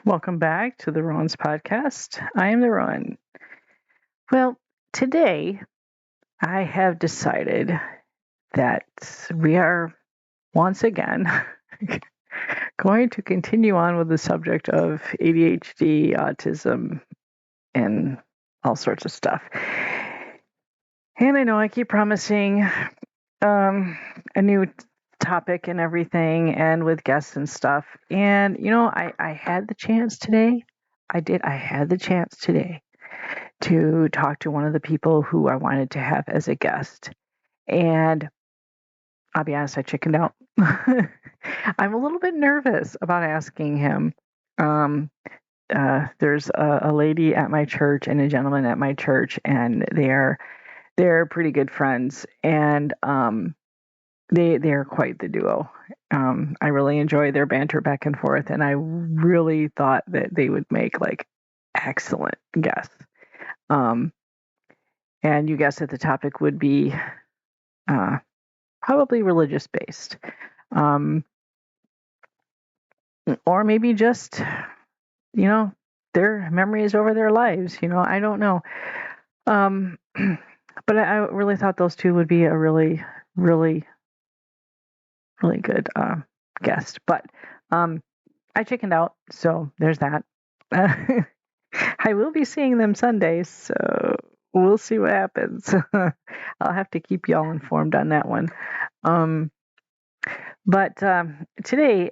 Welcome back to the Ron's podcast. I am the Ron. Well, today I have decided that we are once again going to continue on with the subject of ADHD, autism, and all sorts of stuff. And I know I keep promising a new topic and everything, and with guests and stuff. And I had the chance today. I had the chance today to talk to one of the people who I wanted to have as a guest, and I'll be honest, I chickened out. I'm a little bit nervous about asking him. There's a lady at my church and a gentleman at my church, and they're pretty good friends, and they're quite the duo. I really enjoy their banter back and forth, and I really thought that they would make like excellent guests. And you guessed that the topic would be probably religious based, or maybe just their memories over their lives. I don't know. But I really thought those two would be a really, really, really good guest. But I chickened out, so there's that. I will be seeing them Sundays, so we'll see what happens. I'll have to keep y'all informed on that one. But today,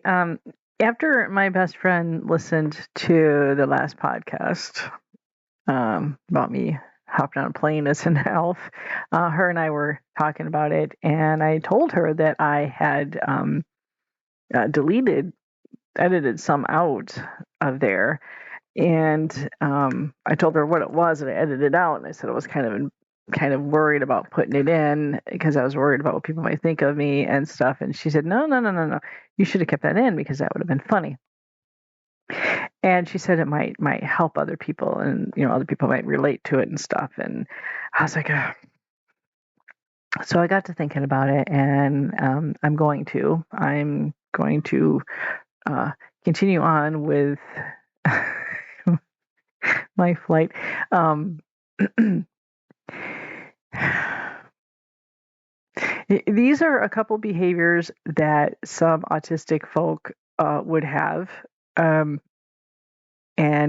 after my best friend listened to the last podcast about me hopping on a plane as an elf, her and I were talking about it, and I told her that I had edited some out of there. And I told her what it was, and I edited it out. And I said I was kind of worried about putting it in because I was worried about what people might think of me and stuff. And she said, no, you should have kept that in because that would have been funny. And she said it might help other people, and other people might relate to it and stuff. And I was like, so I got to thinking about it, and I'm going to continue on with my flight. These are a couple behaviors that some autistic folk would have, and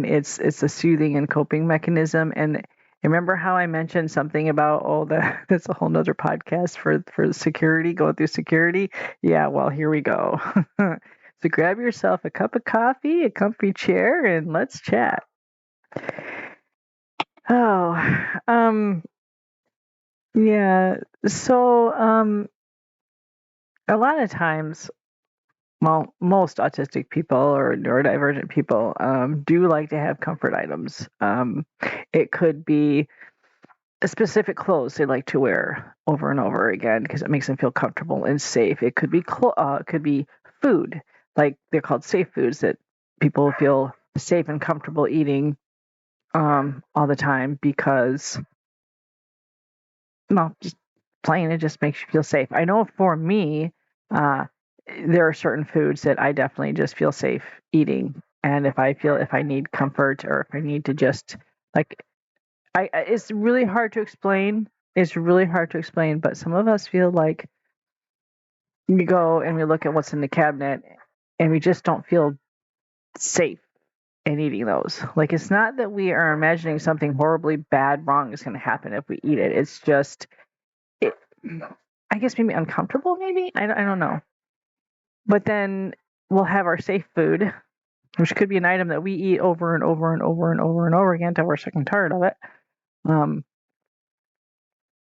it's a soothing and coping mechanism. And remember how I mentioned something about that's a whole nother podcast for security, going through security. Yeah, well, here we go. So grab yourself a cup of coffee, a comfy chair, and let's chat. Yeah. So, a lot of times, well, most autistic people or neurodivergent people do like to have comfort items. It could be specific clothes they like to wear over and over again because it makes them feel comfortable and safe. It could be food, like they're called safe foods that people feel safe and comfortable eating all the time because, well, just plain, it just makes you feel safe. I know for me, there are certain foods that I definitely just feel safe eating. And if I need comfort or if I need to just like, it's really hard to explain. But some of us feel like we go and we look at what's in the cabinet and we just don't feel safe in eating those. Like, it's not that we are imagining something horribly bad, wrong is going to happen if we eat it. It's just, I guess maybe uncomfortable, maybe? I don't know. But then we'll have our safe food, which could be an item that we eat over and over and over and over and over again until we're sick and tired of it.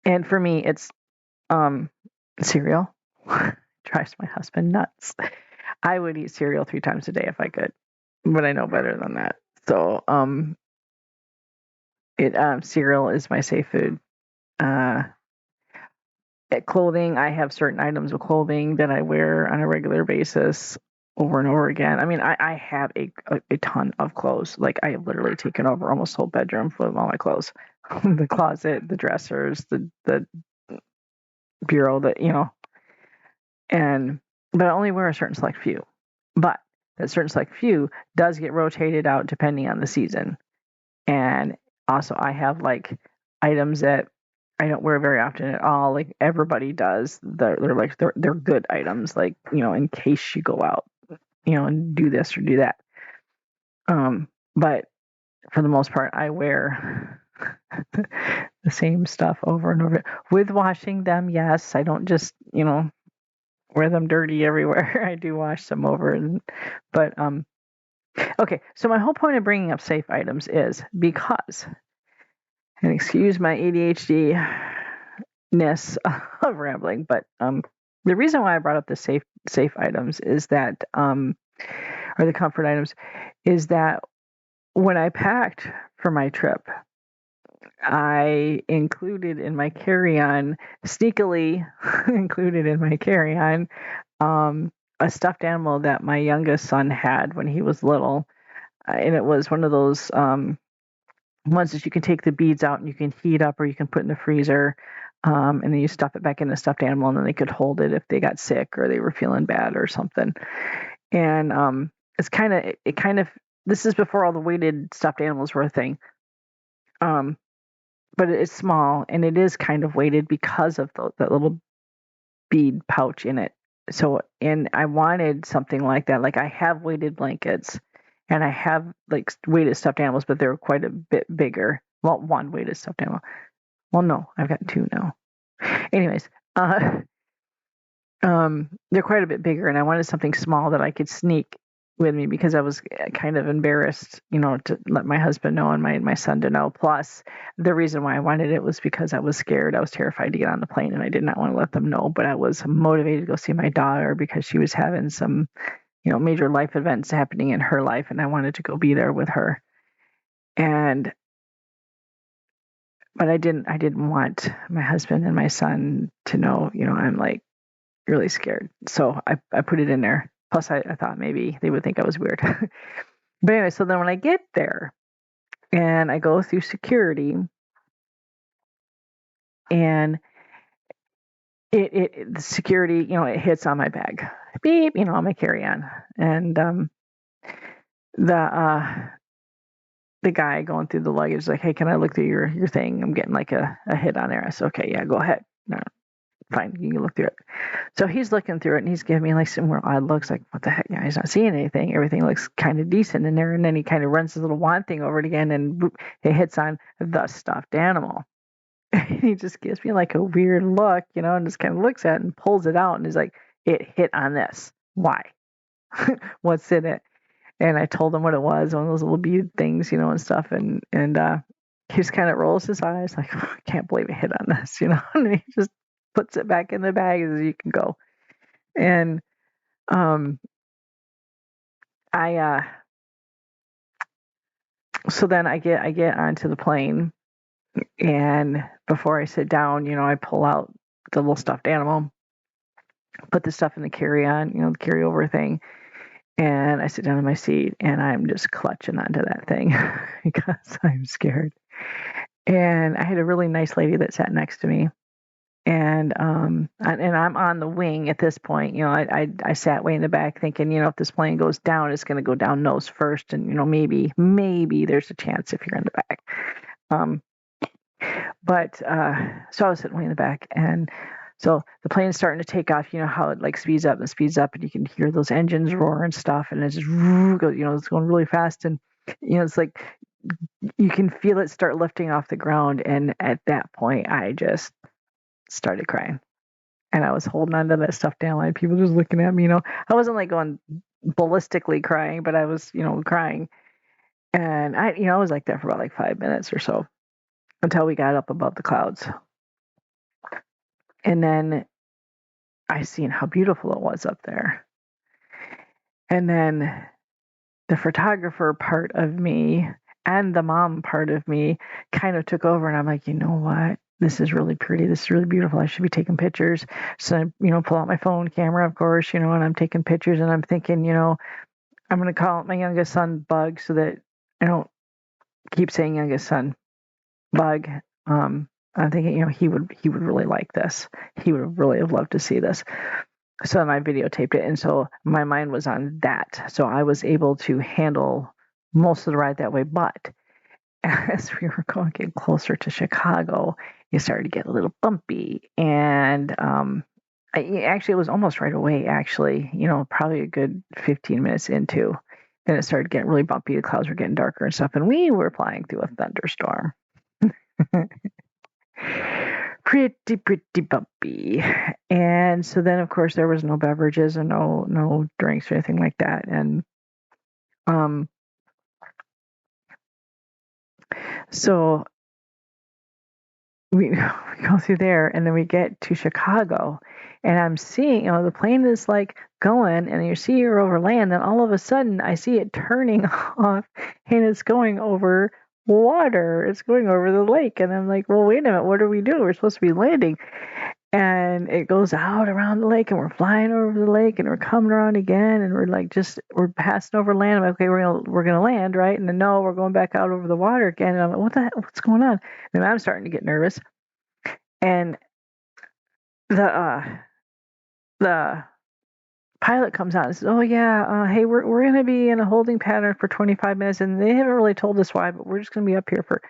And for me, it's cereal. Drives my husband nuts. I would eat cereal 3 times a day if I could, but I know better than that. So, cereal is my safe food. At clothing, I have certain items of clothing that I wear on a regular basis over and over again. I mean, I have a ton of clothes. Like, I have literally taken over almost the whole bedroom full of all my clothes. The closet, the dressers, the bureau, but I only wear a certain select few. But that certain select few does get rotated out depending on the season. And also I have like items that I don't wear very often at all. Like everybody does. They're good items, like, in case you go out, and do this or do that. But for the most part, I wear the same stuff over and over with washing them. Yes, I don't just, wear them dirty everywhere. I do wash them over. But okay. So my whole point of bringing up safe items is because, and excuse my ADHD-ness of rambling, but the reason why I brought up the safe items is that, or the comfort items, is that when I packed for my trip, I included in my carry-on, sneakily included in my carry-on, a stuffed animal that my youngest son had when he was little. And it was one of those ones that you can take the beads out and you can heat up, or you can put in the freezer, and then you stuff it back in the stuffed animal, and then they could hold it if they got sick or they were feeling bad or something. And it's kind of this is before all the weighted stuffed animals were a thing. But it's small and it is kind of weighted because of that little bead pouch in it. So, and I wanted something like that. Like I have weighted blankets and I have like weighted stuffed animals, but they're quite a bit bigger. Well, one weighted stuffed animal. Well, no, I've got two now. Anyways, they're quite a bit bigger, and I wanted something small that I could sneak with me because I was kind of embarrassed, to let my husband know and my son to know. Plus, the reason why I wanted it was because I was scared. I was terrified to get on the plane, and I did not want to let them know. But I was motivated to go see my daughter because she was having some, major life events happening in her life, and I wanted to go be there with her. But I didn't want my husband and my son to know, I'm like really scared. So I put it in there. Plus, I thought maybe they would think I was weird. But anyway, so then when I get there and I go through security, and the security, it hits on my bag, beep, on my carry-on, and the guy going through the luggage is like, hey, can I look through your thing? I'm getting like a hit on there. I said, okay, yeah, go ahead. No, fine, you can look through it. So he's looking through it and he's giving me like some more odd looks, like, what the heck? Yeah, he's not seeing anything. Everything looks kind of decent in there. And then he kind of runs his little wand thing over it again, and boop, it hits on the stuffed animal. And he just gives me like a weird look, and just kind of looks at it and pulls it out and he's like, it hit on this. Why? What's in it? And I told him what it was, one of those little bead things, and stuff. And he just kind of rolls his eyes like, oh, I can't believe it hit on this, and he just puts it back in the bag as you can go. And so then I get onto the plane, and before I sit down, I pull out the little stuffed animal, put the stuff in the carry-on, the carryover thing, and I sit down in my seat, and I'm just clutching onto that thing because I'm scared. And I had a really nice lady that sat next to me. And I'm on the wing at this point. I sat way in the back thinking, if this plane goes down, it's going to go down nose first, and maybe there's a chance if you're in the back. So I was sitting way in the back, and so the plane's starting to take off. You know how it like speeds up, and you can hear those engines roar and stuff, and it just goes, it's going really fast, and it's like you can feel it start lifting off the ground. And at that point, I just started crying, and I was holding on to that stuffed animal, and people just looking at me. I wasn't like going ballistically crying, but I was, crying, and I was like that for about like 5 minutes or so until we got up above the clouds, and then I seen how beautiful it was up there, and then the photographer part of me and the mom part of me kind of took over, and I'm like, you know what? This is really pretty. This is really beautiful. I should be taking pictures. So, pull out my phone camera, of course, and I'm taking pictures, and I'm thinking, I'm going to call my youngest son Bug so that I don't keep saying youngest son Bug. I'm thinking, he would really like this. He would really have loved to see this. So then I videotaped it, and so my mind was on that. So I was able to handle most of the ride that way. But as we were getting closer to Chicago, it started to get a little bumpy, and actually it was almost right away. Actually, probably a good 15 minutes into, then it started getting really bumpy. The clouds were getting darker and stuff, and we were flying through a thunderstorm. Pretty bumpy. And so then, of course, there was no beverages and no drinks or anything like that. And so we go through there, and then we get to Chicago, and I'm seeing, the plane is like going, and you see her over land, and all of a sudden I see it turning off, and it's going over water. It's going over the lake, and I'm like, well, wait a minute, what are we doing? We're supposed to be landing. And it goes out around the lake, and we're flying over the lake, and we're coming around again, and we're passing over land. I'm like, okay, we're gonna land, right? And then no, we're going back out over the water again. And I'm like, what's going on? And I'm starting to get nervous. And the pilot comes out and says, "Oh yeah, hey, we're gonna be in a holding pattern for 25 minutes, and they haven't really told us why, but we're just gonna be up here for."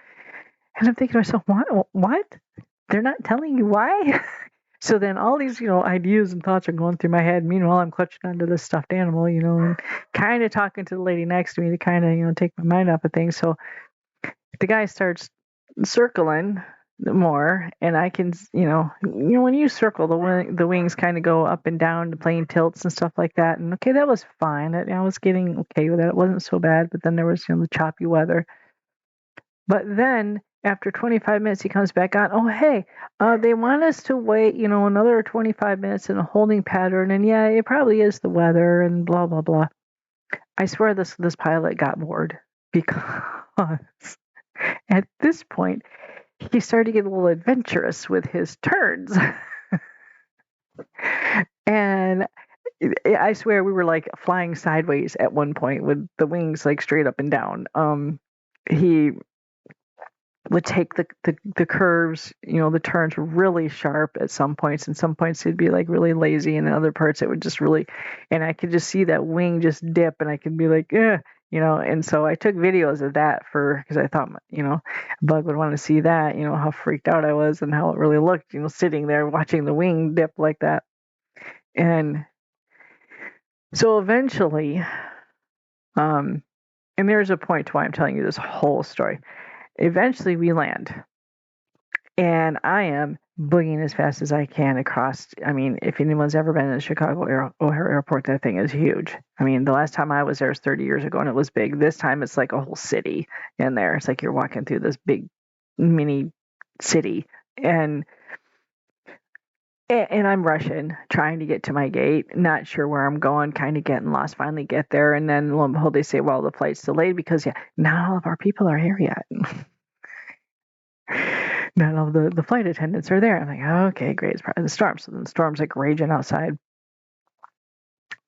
And I'm thinking to myself, what? They're not telling you why? So then all these, ideas and thoughts are going through my head. Meanwhile, I'm clutching onto this stuffed animal, and kind of talking to the lady next to me to kind of, take my mind off of things. So the guy starts circling more, and I can, when you circle, the wings kind of go up and down, the plane tilts and stuff like that. And okay, that was fine. I was getting okay with that. It wasn't so bad. But then there was, the choppy weather. But then after 25 minutes, he comes back on. Oh, hey, they want us to wait, another 25 minutes in a holding pattern. And yeah, it probably is the weather and blah, blah, blah. I swear this pilot got bored because at this point, he started to get a little adventurous with his turns. And I swear we were like flying sideways at one point with the wings like straight up and down. He would take the curves, the turns really sharp at some points, and some points it'd be like really lazy, and in other parts it would just really, and I could just see that wing just dip, and I could be like, and so I took videos of that because I thought, Bug would want to see that, how freaked out I was and how it really looked, sitting there watching the wing dip like that. And so eventually, and there's a point to why I'm telling you this whole story. Eventually we land, and I am boogieing as fast as I can across. I mean, if anyone's ever been in the Chicago O'Hare Airport, that thing is huge. I mean, the last time I was there was 30 years ago, and it was big. This time it's like a whole city in there. It's like you're walking through this big mini city, and I'm rushing, trying to get to my gate, not sure where I'm going, kind of getting lost. Finally get there, and then lo and behold, they say, well, the flight's delayed because, not all of our people are here yet. Not all the flight attendants are there. I'm like, okay, great. It's probably the storm. So the storm's like raging outside.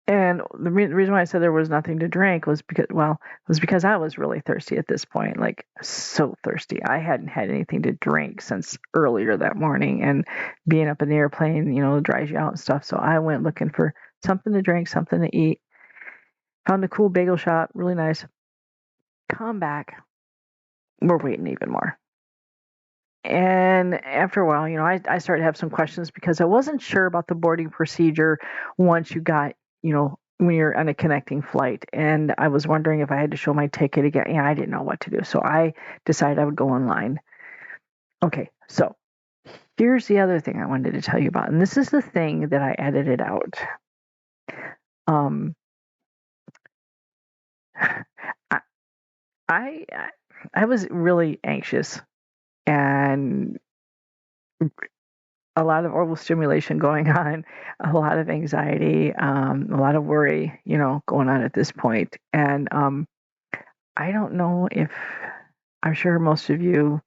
And the reason why I said there was nothing to drink was because I was really thirsty at this point, like so thirsty. I hadn't had anything to drink since earlier that morning, and being up in the airplane, dries you out and stuff. So I went looking for something to drink, something to eat. Found a cool bagel shop, really nice. Come back. We're waiting even more. And after a while, I started to have some questions because I wasn't sure about the boarding procedure once you got, when you're on a connecting flight. And I was wondering if I had to show my ticket again. I didn't know what to do. So I decided I would go online. Okay, so here's the other thing I wanted to tell you about. And this is the thing that I edited out. I was really anxious, and a lot of overstimulation going on, a lot of anxiety, a lot of worry, going on at this point. And I don't know if, I'm sure most of you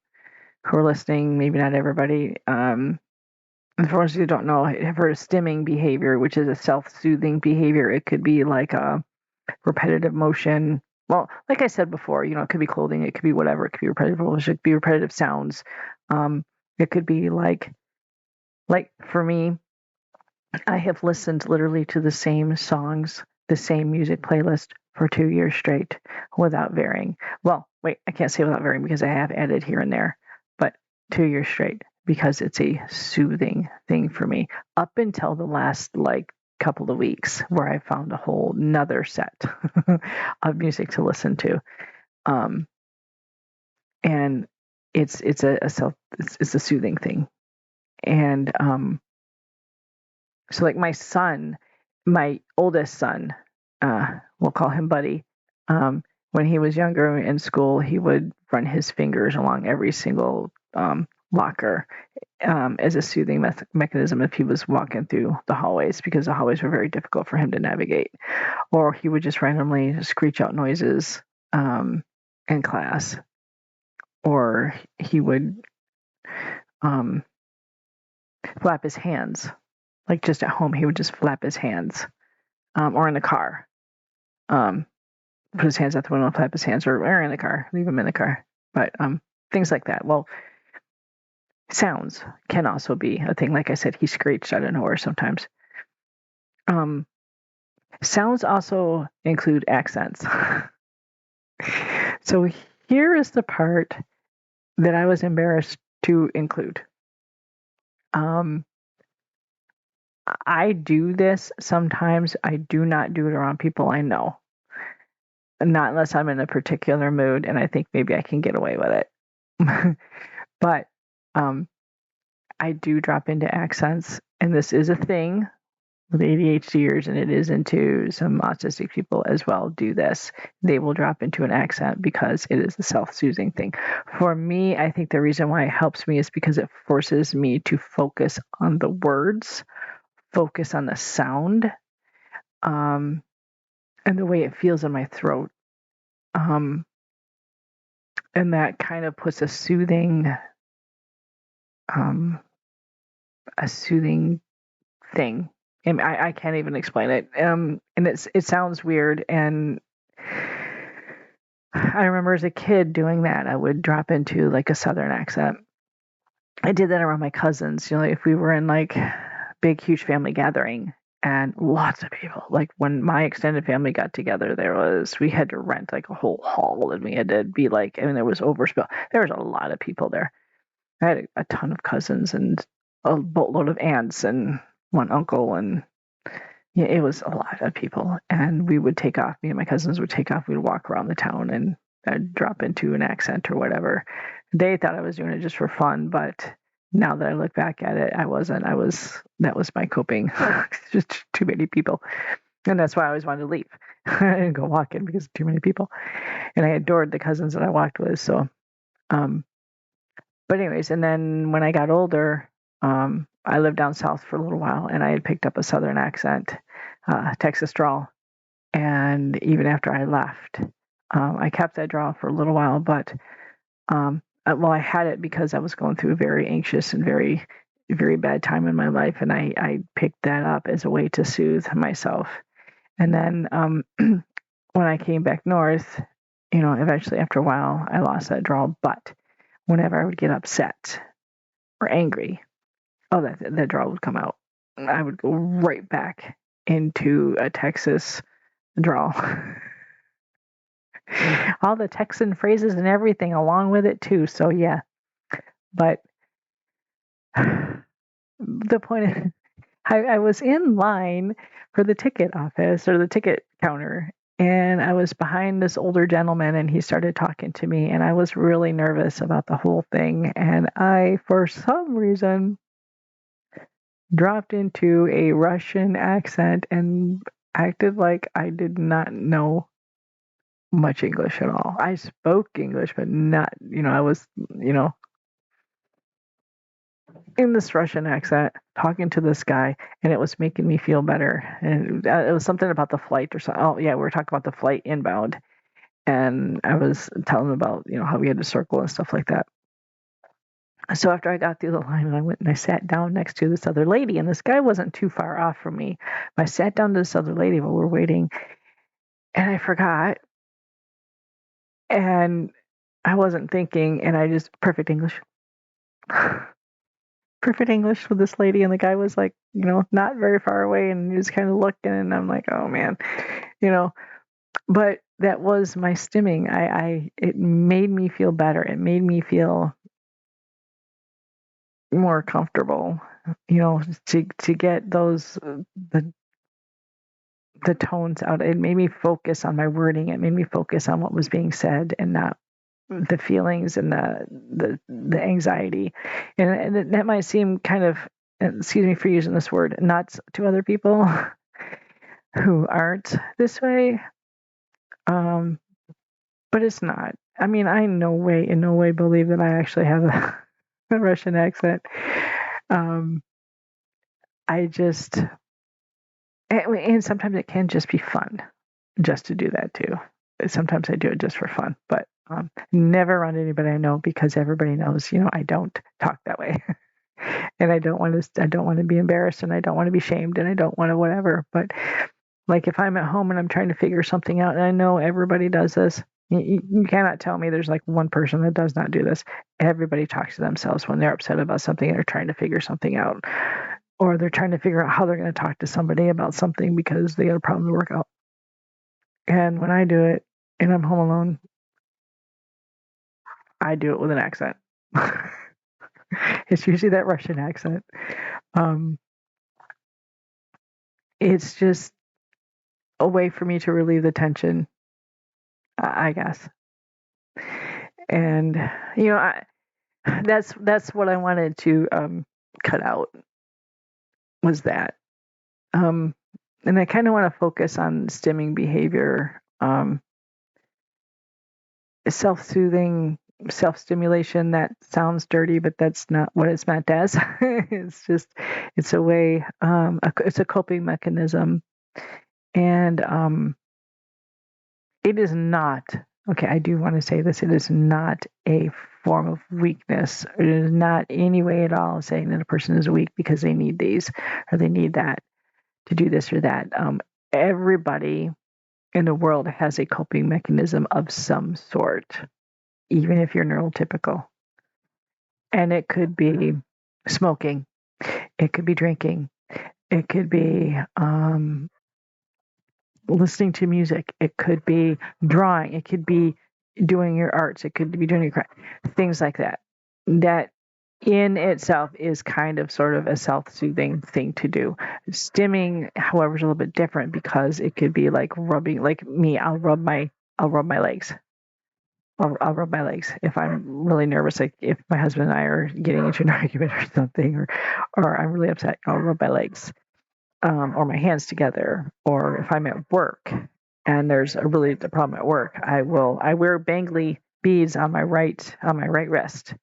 who are listening, maybe not everybody, for those of you who don't know, have heard of stimming behavior, which is a self-soothing behavior. It could be like a repetitive motion. Well, like I said before, it could be clothing, it could be whatever, it could be repetitive motion, it could be repetitive sounds. It could be like for me, I have listened literally to the same songs, the same music playlist for 2 years straight without varying. Well, wait, I can't say without varying because I have added here and there, but 2 years straight because it's a soothing thing for me up until the last couple of weeks where I found a whole nother set of music to listen to. Um, and it's a soothing thing. And so like my oldest son, we'll call him Buddy. When he was younger in school, he would run his fingers along every single locker as a soothing mechanism if he was walking through the hallways, because the hallways were very difficult for him to navigate. Or he would just randomly screech out noises in class. Or he would flap his hands. Like just at home, he would just flap his hands. Or in the car. Put his hands out the window and flap his hands, or in the car, leave him in the car. But things like that. Well, sounds can also be a thing. Like I said, he screeched out of nowhere sometimes. Sounds also include accents. So here is the part that I was embarrassed to include. I do this sometimes. I do not do it around people I know. Not unless I'm in a particular mood and I think maybe I can get away with it. But I do drop into accents, and this is a thing with ADHDers, and it is into some autistic people as well do this. They will drop into an accent because it is a self-soothing thing. For me, I think the reason why it helps me is because it forces me to focus on the words, focus on the sound, and the way it feels in my throat. And that kind of puts a soothing thing. And I can't even explain it. And it sounds weird. And I remember as a kid doing that. I would drop into like a Southern accent. I did that around my cousins. You know, if we were in like big, huge family gathering and lots of people, like when my extended family got together, we had to rent like a whole hall, and we had to be like, I mean, there was overspill. There was a lot of people there. I had a ton of cousins and a boatload of aunts and one uncle, and yeah, it was a lot of people. And we would take off. Me and my cousins would take off. We'd walk around the town, and I'd drop into an accent or whatever. They thought I was doing it just for fun, but now that I look back at it, I wasn't. That was my coping. Just too many people, and that's why I always wanted to leave and go walking, because too many people. And I adored the cousins that I walked with. So, but anyways, and then when I got older, I lived down south for a little while, and I had picked up a Southern accent, Texas drawl. And even after I left, I kept that drawl for a little while, but I had it because I was going through a very anxious and very, very bad time in my life, and I picked that up as a way to soothe myself. And then when I came back north, you know, eventually after a while, I lost that drawl. But whenever I would get upset or angry, that drawl would come out. I would go right back into a Texas drawl. All the Texan phrases and everything along with it too. So yeah, but the point is, I was in line for the ticket office or the ticket counter, and I was behind this older gentleman, and he started talking to me, and I was really nervous about the whole thing, and I, for some reason, dropped into a Russian accent and acted like I did not know much English at all. I spoke English, but not, I was, in this Russian accent talking to this guy, and it was making me feel better. And it was something about the flight or something. Oh, yeah, we were talking about the flight inbound. And I was telling him about, how we had to circle and stuff like that. So after I got through the line, and I went and I sat down next to this other lady, and this guy wasn't too far off from me. I sat down to this other lady while we were waiting, and I forgot. And I wasn't thinking, and I just, perfect English. perfect English with this lady, and the guy was like, not very far away, and he was kind of looking, and I'm like, oh man, you know. But that was my stimming. It made me feel better. It made me feel more comfortable, to get those the tones out. It made me focus on my wording. It made me focus on what was being said and not the feelings and the anxiety. And that might seem kind of, excuse me for using this word, nuts to other people who aren't this way. But it's not. I mean, I in no way believe that I actually have a Russian accent. I just, and sometimes it can just be fun just to do that too. Sometimes I do it just for fun, but never around anybody I know, because everybody knows, I don't talk that way. And I don't want to be embarrassed, and I don't want to be shamed, and I don't want to whatever. But like if I'm at home and I'm trying to figure something out, and I know everybody does this, you cannot tell me there's like one person that does not do this. Everybody talks to themselves when they're upset about something and they're trying to figure something out, or they're trying to figure out how they're going to talk to somebody about something because they got a problem to work out. And when I do it and I'm home alone, I do it with an accent. It's usually that Russian accent. It's just a way for me to relieve the tension, I guess. And that's what I wanted to cut out, was that. And I kind of want to focus on stimming behavior, self-soothing, self-stimulation. That sounds dirty, but that's not what it's meant as. It's a way, it's a coping mechanism. And it is not, okay, I do want to say this, it is not a form of weakness. It is not any way at all saying that a person is weak because they need these or they need that to do this or that. Everybody in the world has a coping mechanism of some sort, even if you're neurotypical. And it could be smoking, it could be drinking, it could be listening to music, it could be drawing, it could be doing your arts, it could be doing your craft, things like that. That in itself is kind of sort of a self-soothing thing to do. Stimming, however, is a little bit different, because it could be like rubbing, like me, I'll rub my legs. I'll rub my legs if I'm really nervous, like if my husband and I are getting into an argument or something, or I'm really upset, I'll rub my legs. Or my hands together, or if I'm at work and there's a really the problem at work, I wear bangly beads on my right wrist.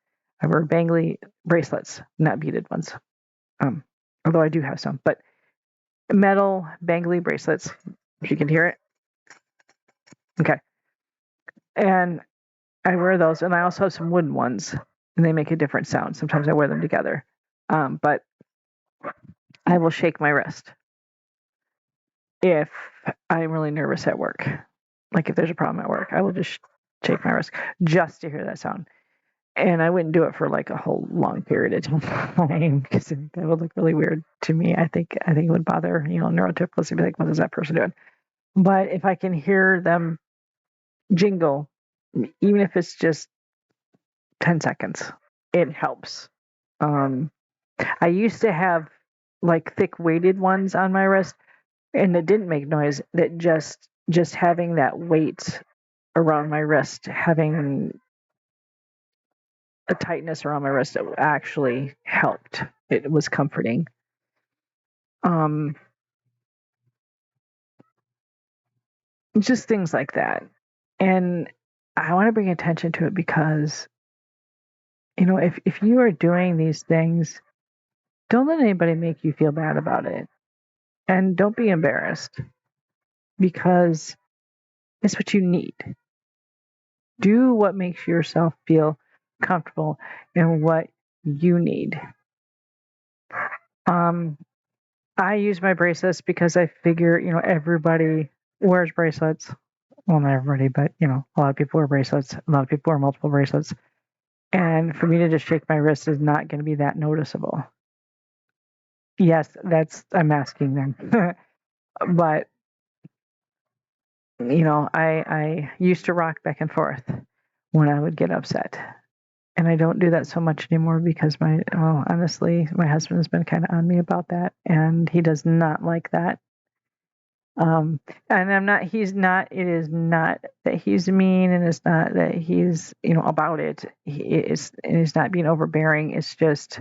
I wear bangly bracelets, not beaded ones. Although I do have some, but metal bangly bracelets. If you can hear it, okay. And I wear those, and I also have some wooden ones, and they make a different sound. Sometimes I wear them together, but I will shake my wrist if I'm really nervous at work. Like if there's a problem at work, I will just shake my wrist just to hear that sound. And I wouldn't do it for like a whole long period of time, because that would look really weird to me. I think it would bother, neurotypicals to be like, what is that person doing? But if I can hear them jingle, even if it's just 10 seconds, it helps. I used to have like thick weighted ones on my wrist, and it didn't make noise. That just having that weight around my wrist, having a tightness around my wrist, it actually helped. It was comforting. Just things like that. And I want to bring attention to it because, if you are doing these things, don't let anybody make you feel bad about it. And don't be embarrassed, because it's what you need. Do what makes yourself feel comfortable and what you need. I use my bracelets because I figure, everybody wears bracelets. Well, not everybody, but, a lot of people wear bracelets. A lot of people wear multiple bracelets. And for me to just shake my wrist is not going to be that noticeable. Yes, I'm asking them. But, I used to rock back and forth when I would get upset. And I don't do that so much anymore because honestly, my husband's been kind of on me about that, and he does not like that. And it is not that he's mean, and it's not that he's, about it. He's not being overbearing. It's just,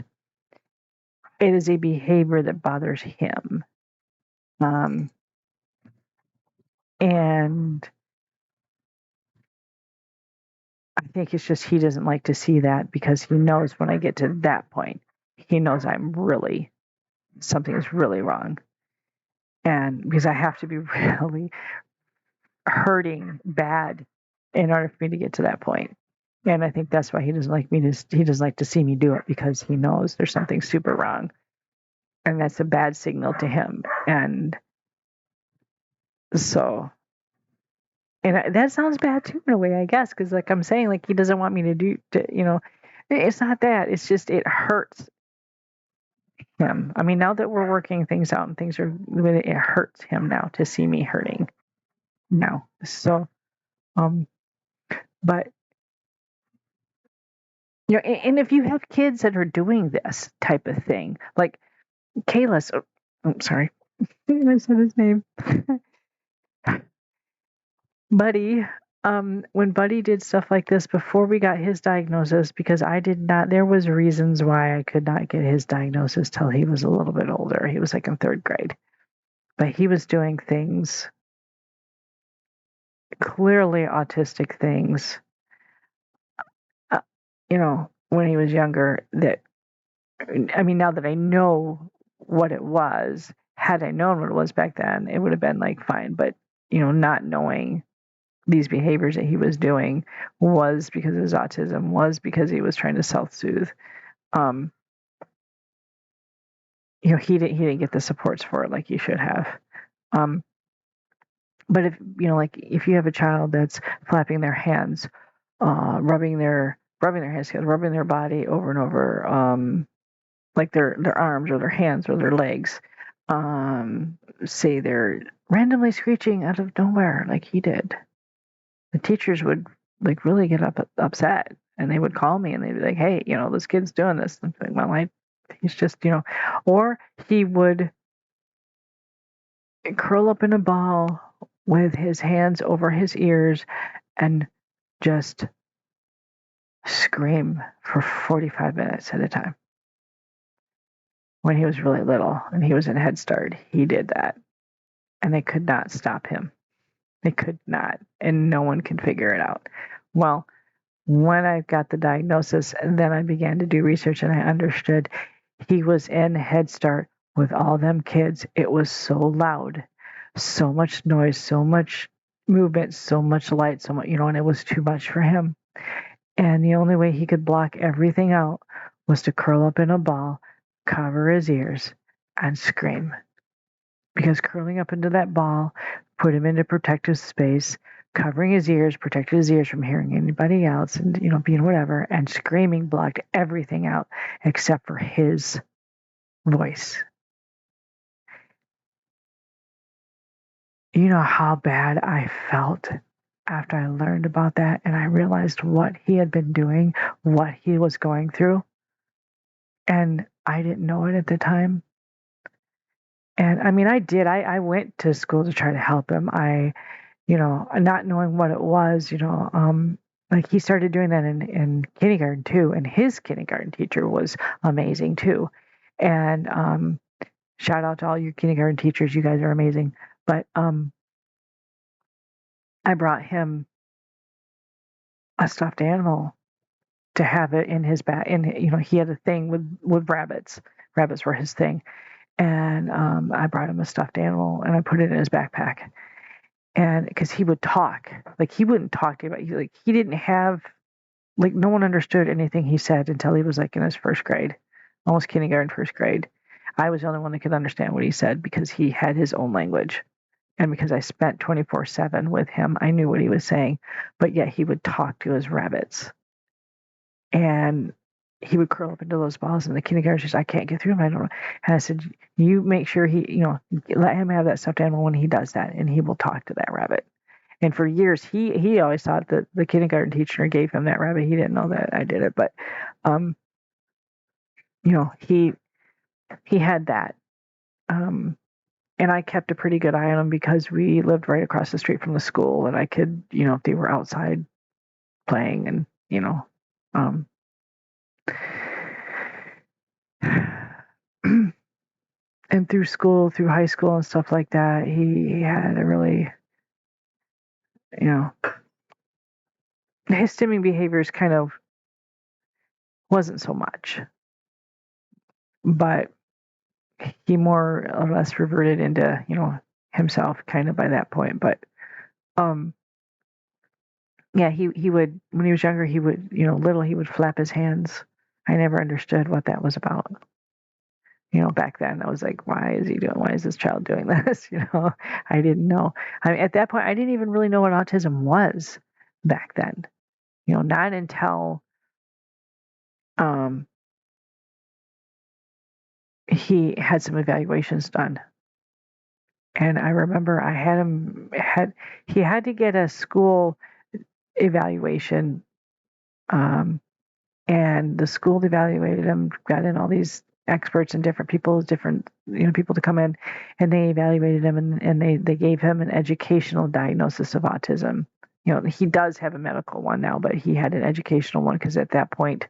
it is a behavior that bothers him. Um, and I think it's just, he doesn't like to see that because he knows when I get to that point, he knows something is really wrong. And because I have to be really hurting bad in order for me to get to that point. And I think that's why he doesn't like he doesn't like to see me do it, because he knows there's something super wrong. And that's a bad signal to him. And so, that sounds bad too, in a way, I guess, because like I'm saying, like he doesn't want me it's not that. It's just, it hurts him. I mean, now that we're working things out and it hurts him now to see me hurting now. So, but and if you have kids that are doing this type of thing, like Kayla's, I'm sorry, I said his name, Buddy. When Buddy did stuff like this before we got his diagnosis, because there was reasons why I could not get his diagnosis till he was a little bit older. He was like in 3rd grade, but he was doing things, clearly autistic things, when he was younger, that, I mean, now that I know what it was, had I known what it was back then, it would have been like fine. But, not knowing these behaviors that he was doing was because of his autism, was because he was trying to self-soothe. He didn't get the supports for it like he should have. But if you have a child that's flapping their hands, rubbing their hands together, rubbing their body over and over, like their arms or their hands or their legs, say they're randomly screeching out of nowhere like he did, the teachers would like really get upset, and they would call me and they'd be like, hey, this kid's doing this. I'm like, well, he's just, or he would curl up in a ball with his hands over his ears and just scream for 45 minutes at a time. When he was really little and he was in Head Start, he did that, and they could not stop him. They could not, and no one can figure it out. Well, when I got the diagnosis, and then I began to do research, and I understood he was in Head Start with all them kids. It was so loud, so much noise, so much movement, so much light, so much, and it was too much for him. And the only way he could block everything out was to curl up in a ball, cover his ears, and scream. Because curling up into that ball put him into protective space, covering his ears, protected his ears from hearing anybody else, and being whatever, and screaming blocked everything out except for his voice. You know how bad I felt after I learned about that, and I realized what he had been doing, what he was going through, and I didn't know it at the time. And I mean, I did. I went to school to try to help him. Not knowing what it was, like he started doing that in kindergarten too, and his kindergarten teacher was amazing too. And shout out to all you kindergarten teachers, you guys are amazing. But I brought him a stuffed animal to have it in his bag, and he had a thing with rabbits. Rabbits were his thing, and I brought him a stuffed animal, and I put it in his backpack. And because he would talk, like he wouldn't talk to you about, like he didn't have, like no one understood anything he said until he was like in his 1st grade, almost kindergarten, 1st grade. I was the only one that could understand what he said because he had his own language. And because I spent 24/7 with him, I knew what he was saying, but yet he would talk to his rabbits. And he would curl up into those balls, and the kindergarten says, I can't get through them. I don't know. And I said, you make sure let him have that stuffed animal when he does that, and he will talk to that rabbit. And for years, he always thought that the kindergarten teacher gave him that rabbit. He didn't know that I did it, but he had that. And I kept a pretty good eye on him because we lived right across the street from the school, and I could, if they were outside playing, and um, and through school, through high school and stuff like that, he had a really, his stimming behaviors kind of wasn't so much, but he more or less reverted into, himself kind of by that point. But, yeah, he would, when he was younger, he would, little, he would flap his hands. I never understood what that was about. Back then I was like, why is this child doing this? I didn't know. I mean, at that point, I didn't even really know what autism was back then. Not until he had some evaluations done. And I remember he had to get a school evaluation, and the school evaluated him, got in all these experts and different people to come in, and they evaluated him, and they gave him an educational diagnosis of autism. He does have a medical one now, but he had an educational one because at that point,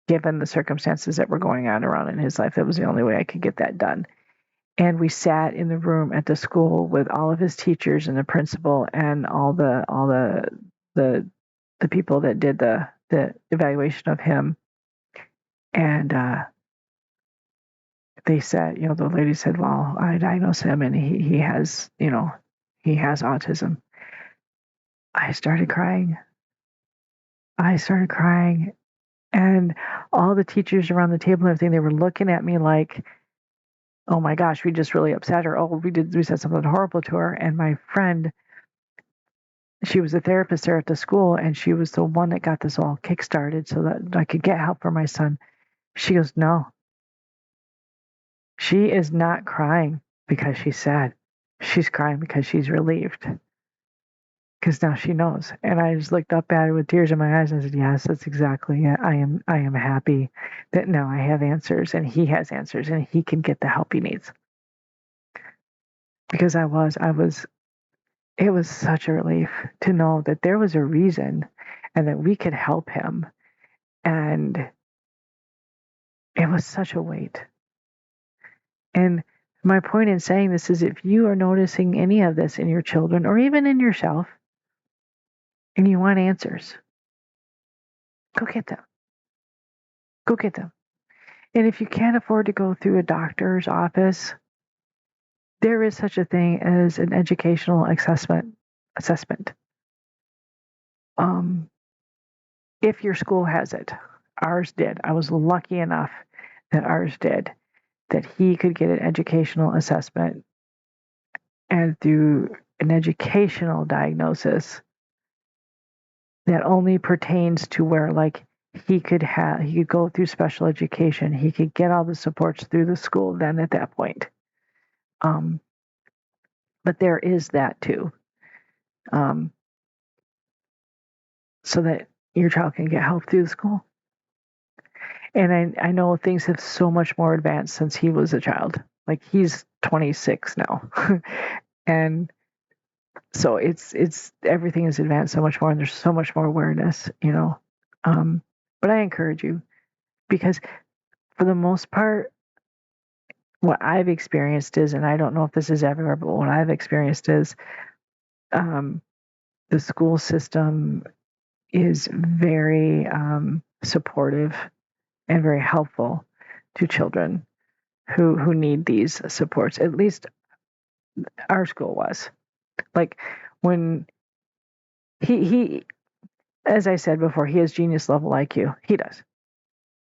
given the circumstances that were going on around in his life, that was the only way I could get that done. And we sat in the room at the school with all of his teachers and the principal and all the people that did the evaluation of him. And they said, the lady said, well, I diagnosed him and he has autism. I started crying. And all the teachers around the table and everything, they were looking at me like, oh my gosh, we just really upset her. Oh, we said something horrible to her. And my friend, she was a therapist there at the school, and she was the one that got this all kickstarted so that I could get help for my son. She goes, no, she is not crying because she's sad. She's crying because she's relieved. Because now she knows. And I just looked up at her with tears in my eyes and I said, yes, that's exactly it. I am happy that now I have answers, and he has answers, and he can get the help he needs. Because it was such a relief to know that there was a reason and that we could help him. And it was such a weight. And my point in saying this is, if you are noticing any of this in your children or even in yourself, and you want answers, go get them. Go get them. And if you can't afford to go through a doctor's office, there is such a thing as an educational assessment. If your school has it. Ours did. I was lucky enough that ours did, that he could get an educational assessment, and through an educational diagnosis that only pertains to where, like, he could go through special education. He could get all the supports through the school then at that point. But there is that too. So that your child can get help through the school. And I know things have so much more advanced since he was a child. Like, he's 26 now. And so it's everything is advanced so much more, and there's so much more awareness, But I encourage you, because for the most part, what I've experienced is, and I don't know if this is everywhere, but what I've experienced is, the school system is very supportive and very helpful to children who need these supports. At least our school was. Like, when he as I said before, he has genius level IQ. He does.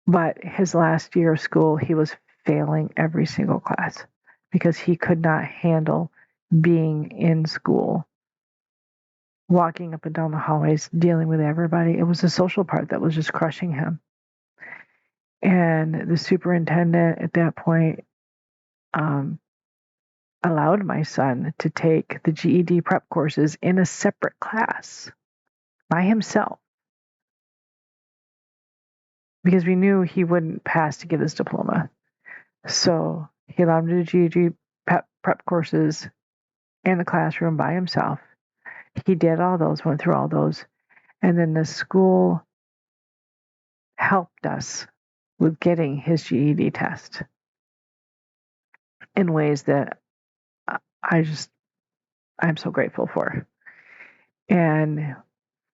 But his last year of school, he was failing every single class because he could not handle being in school walking up and down the hallways, dealing with everybody. It was the social part that was just crushing him. And the superintendent at that point um, allowed my son to take the GED prep courses in a separate class by himself because we knew he wouldn't pass to get his diploma. So he allowed him to do GED prep courses in the classroom by himself. He did all those, went through all those. And then the school helped us with getting his GED test in ways that I'm so grateful for. And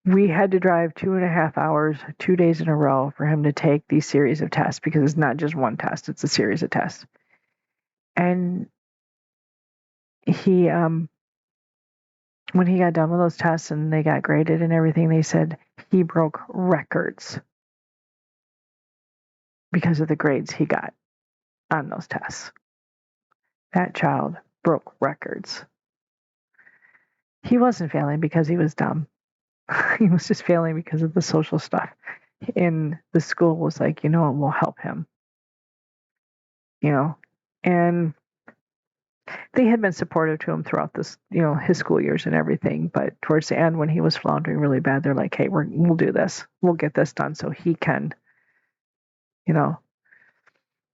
we had to drive 2.5 hours, 2 days in a row for him to take these series of tests because it's not just one test, it's a series of tests. And he, when he got done with those tests and they got graded and everything, they said he broke records because of the grades he got on those tests. That child broke records. He wasn't failing because he was dumb. He was just failing because of the social stuff. And the school was like, you know, we'll help him. You know, and they had been supportive to him throughout this, you know, his school years and everything. But towards the end, when he was floundering really bad, they're like, hey, we'll do this. We'll get this done so he can, you know,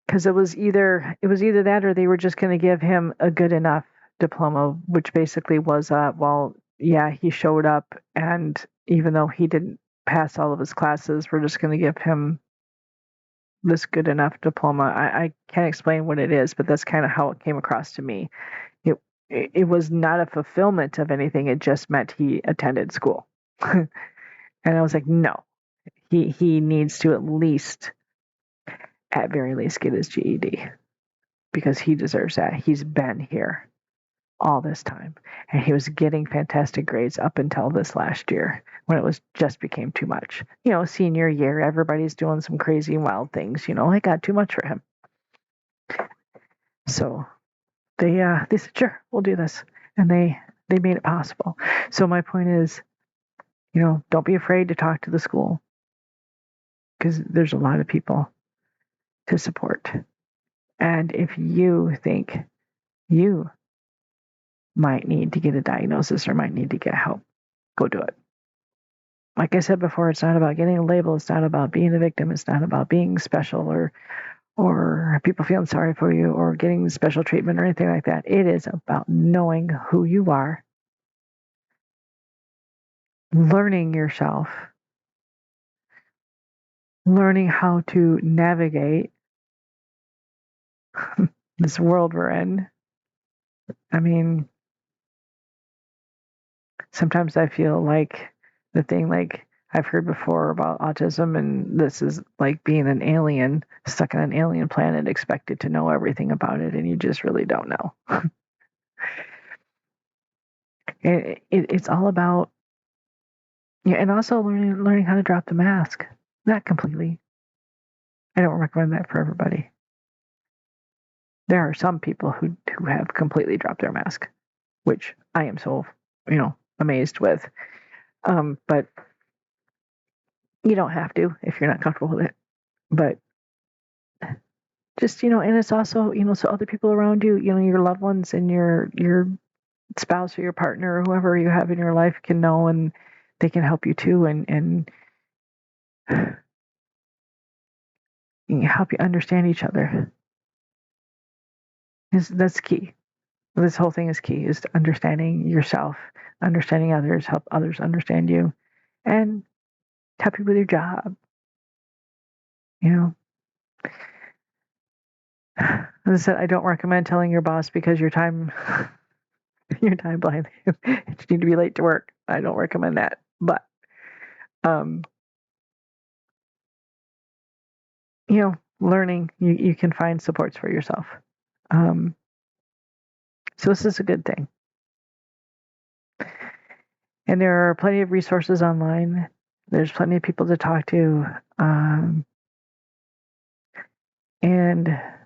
because it was either that or they were just going to give him a good enough diploma, which basically was, well, yeah, he showed up, and even though he didn't pass all of his classes, we're just going to give him this good enough diploma. I can't explain what it is, but that's kind of how it came across to me. It was not a fulfillment of anything. It just meant he attended school. And I was like, no, he needs to at very least get his GED because he deserves that. He's been here all this time, and he was getting fantastic grades up until this last year when it was just became too much. You know, senior year, everybody's doing some crazy wild things. You know, it got too much for him. So they said, sure, we'll do this, and they made it possible. So my point is, you know, don't be afraid to talk to the school because there's a lot of people to support. And if you think you might need to get a diagnosis or might need to get help, go do it. Like I said before, it's not about getting a label. It's not about being a victim. It's not about being special or people feeling sorry for you or getting special treatment or anything like that. It is about knowing who you are, learning yourself, learning how to navigate this world we're in. I mean, sometimes I feel like the thing like I've heard before about autism, and this is like being an alien stuck on an alien planet expected to know everything about it, and you just really don't know. It's all about, yeah, and also learning how to drop the mask. Not completely. I don't recommend that for everybody. There are some people who have completely dropped their mask, which I am so, you know, amazed with. But you don't have to if you're not comfortable with it. But just, you know, and it's also, you know, so other people around you, you know, your loved ones and your spouse or your partner or whoever you have in your life can know, and they can help you too, and help you understand each other. That's key. This whole thing is key, is understanding yourself, understanding others, help others understand you, and help you with your job. You know, as I said, I don't recommend telling your boss because your time blind, you need to be late to work. I don't recommend that. But, you know, learning, you can find supports for yourself. So this is a good thing. And there are plenty of resources online. There's plenty of people to talk to. And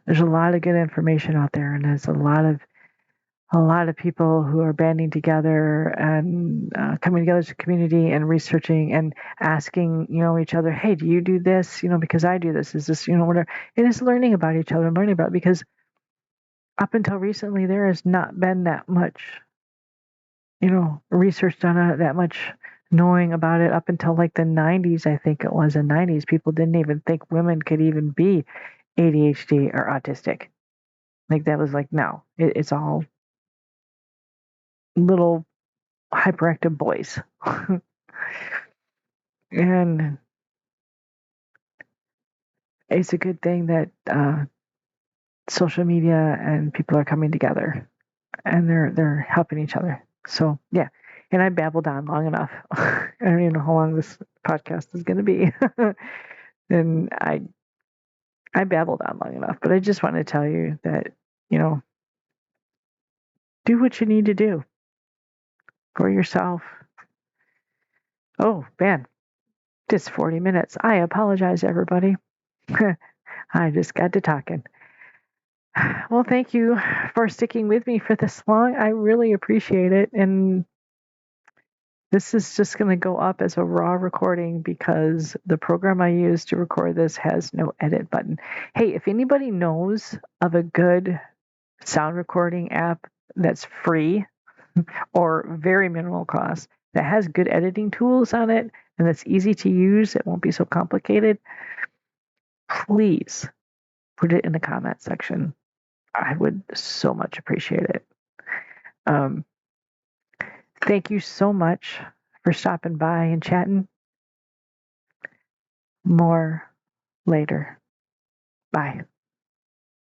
there's a lot of good information out there. And there's a lot of a lot of people who are banding together and coming together as a community and researching and asking, each other, hey, do you do this? Because I do this. Is this, whatever. And it's learning about each other and learning about it, because up until recently, there has not been that much, research done on it, that much knowing about it up until like the 90s. I think it was in the 90s. People didn't even think women could even be ADHD or autistic. Like that was like, no, it's all little hyperactive boys. And it's a good thing that social media and people are coming together and they're helping each other. So yeah, and I babbled on long enough. I don't even know how long this podcast is going to be. And I babbled on long enough, but I just want to tell you that, do what you need to do for yourself. Oh man, just 40 minutes. I apologize, everybody. I just got to talking. Well, thank you for sticking with me for this long. I really appreciate it. And this is just going to go up as a raw recording because the program I use to record this has no edit button. Hey, if anybody knows of a good sound recording app that's free or very minimal cost, that has good editing tools on it, and that's easy to use, it won't be so complicated, please put it in the comment section. I would so much appreciate it. Thank you so much for stopping by and chatting. More later. Bye.